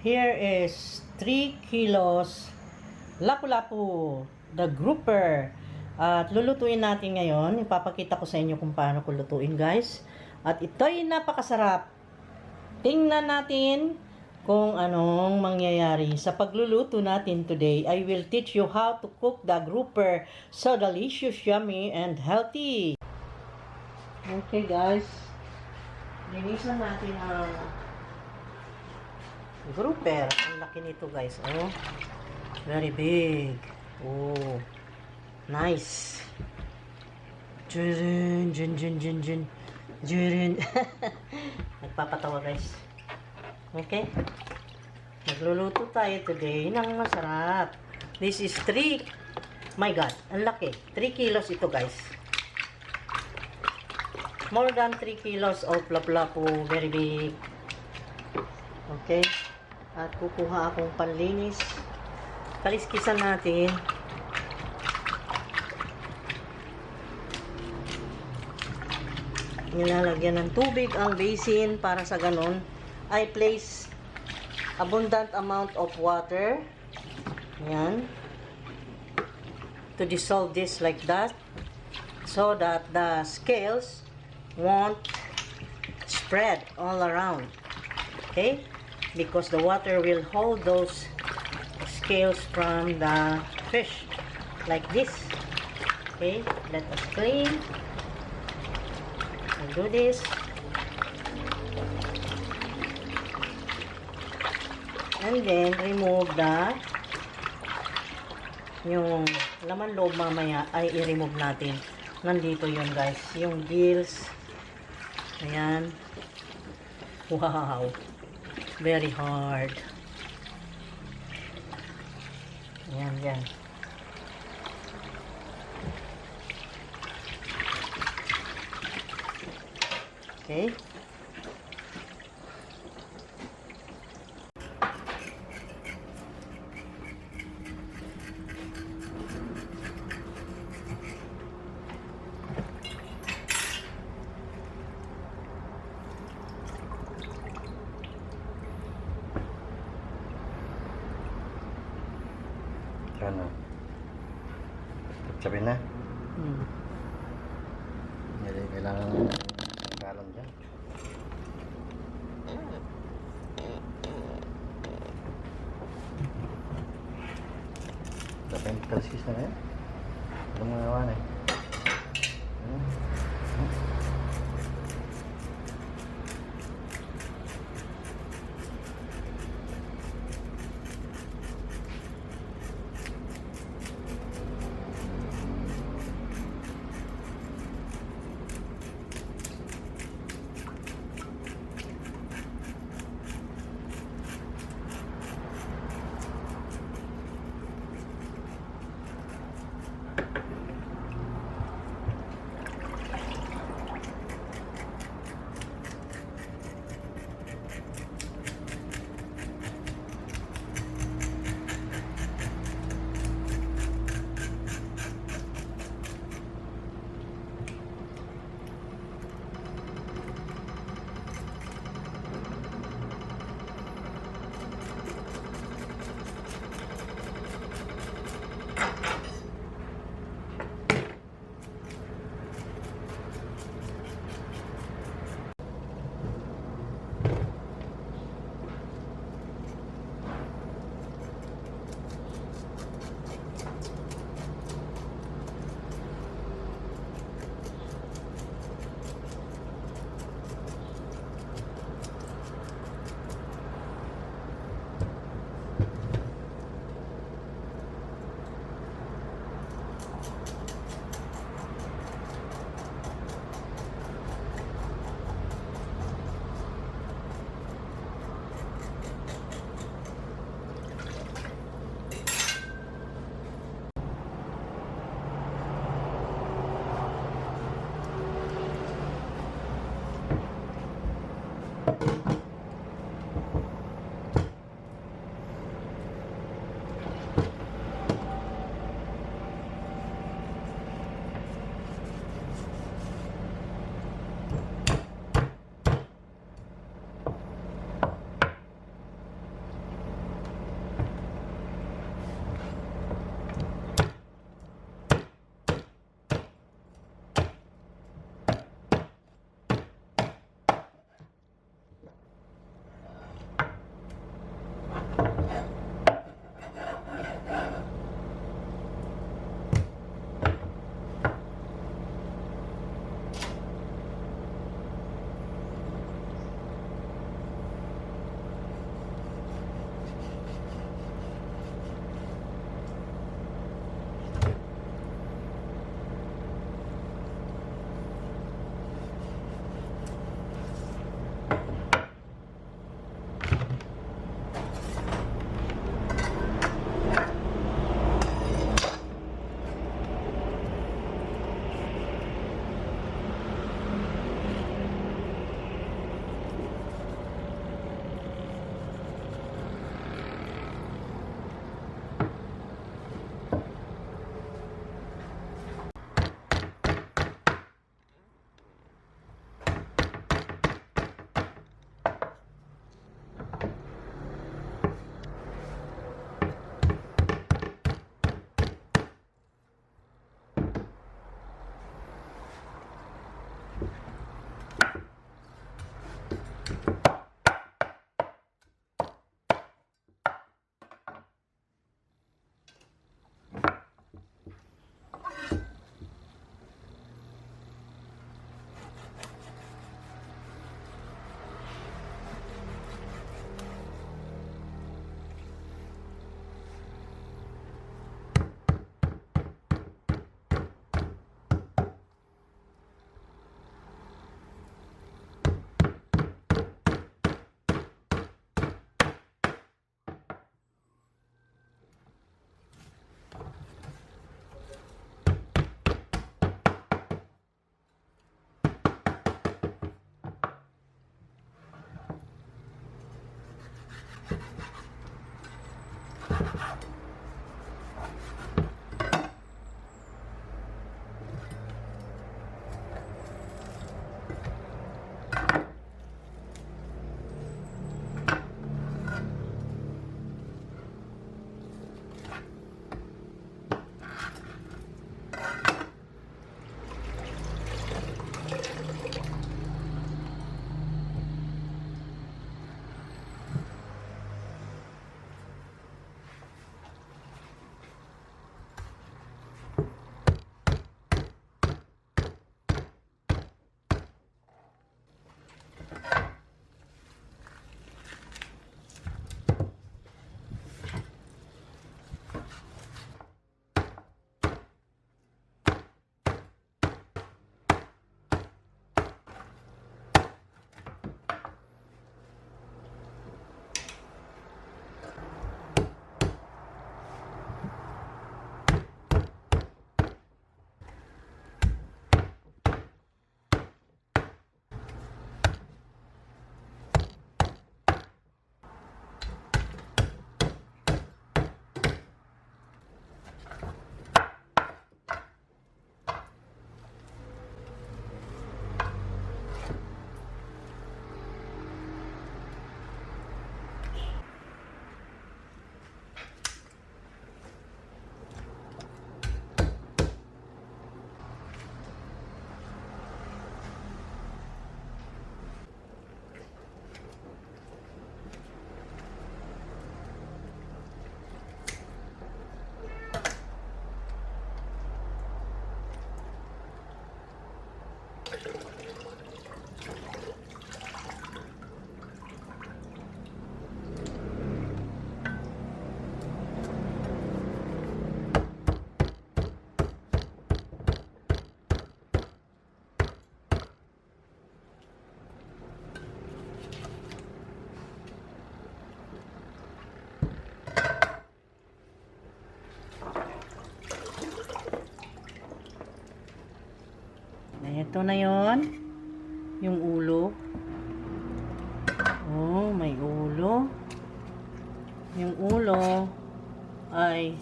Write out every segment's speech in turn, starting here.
Here is 3 kilos lapu-lapu, the grouper. At lulutuin natin ngayon. Ipapakita ko sa inyo kung paano ko lutuin, guys. At ito'y napakasarap. Tingnan natin kung anong mangyayari. Sa pagluluto natin today, I will teach you how to cook the grouper. So delicious, yummy, and healthy. Okay, guys. Linisan natin ang grouper. Ang laki nito, guys. Oh, very big. Oh, nice. Jun, jun, jun, jun, jun. Jun. Nagpapatawa, guys. Okay? Magluluto tayo today ng masarap. This is 3. My God, ang laki. 3 kilos ito, guys. More than 3 kilos of lapu-lapu. Very big. Okay? At kukuha akong panlinis. Kaliskisan natin. Nilalagyan ng tubig ang basin para sa ganon. I place abundant amount of water. Yan. To dissolve this like that. So that the scales won't spread all around. Okay? Because the water will hold those scales from the fish. Like this. Okay? Let us clean. And do this. And then, remove yung laman loob mamaya ay i-remove natin. Nandito yun, guys. Yung gills. Ayan. Wow. Very hard. Ayan, yan. Okay. Ano? Sabi na? Hindi kailangan kalam dyan. Dapat yung kaliskis na ngayon. Alam mo naman eh. Ito na yon, yung ulo. Oh, may ulo. Yung ulo ay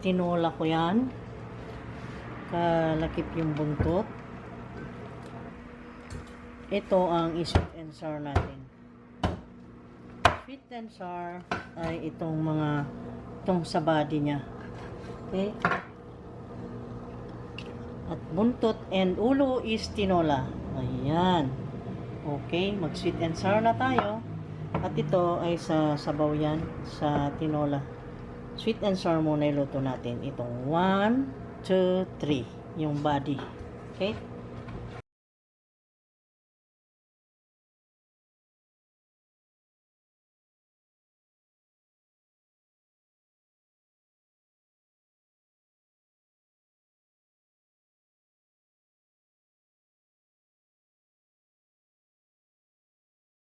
tinola ko yan. Kalakip yung buntot. Ito ang sweet and sour natin. Sweet and sour ay itong sa body niya. Okay? At buntot and ulo is tinola. Ayan. Okay, mag sweet and sour na tayo. At ito ay sa sabaw yan, sa tinola. Sweet and sour muna iluto natin. Itong 1, 2, 3. Yung body. Okay?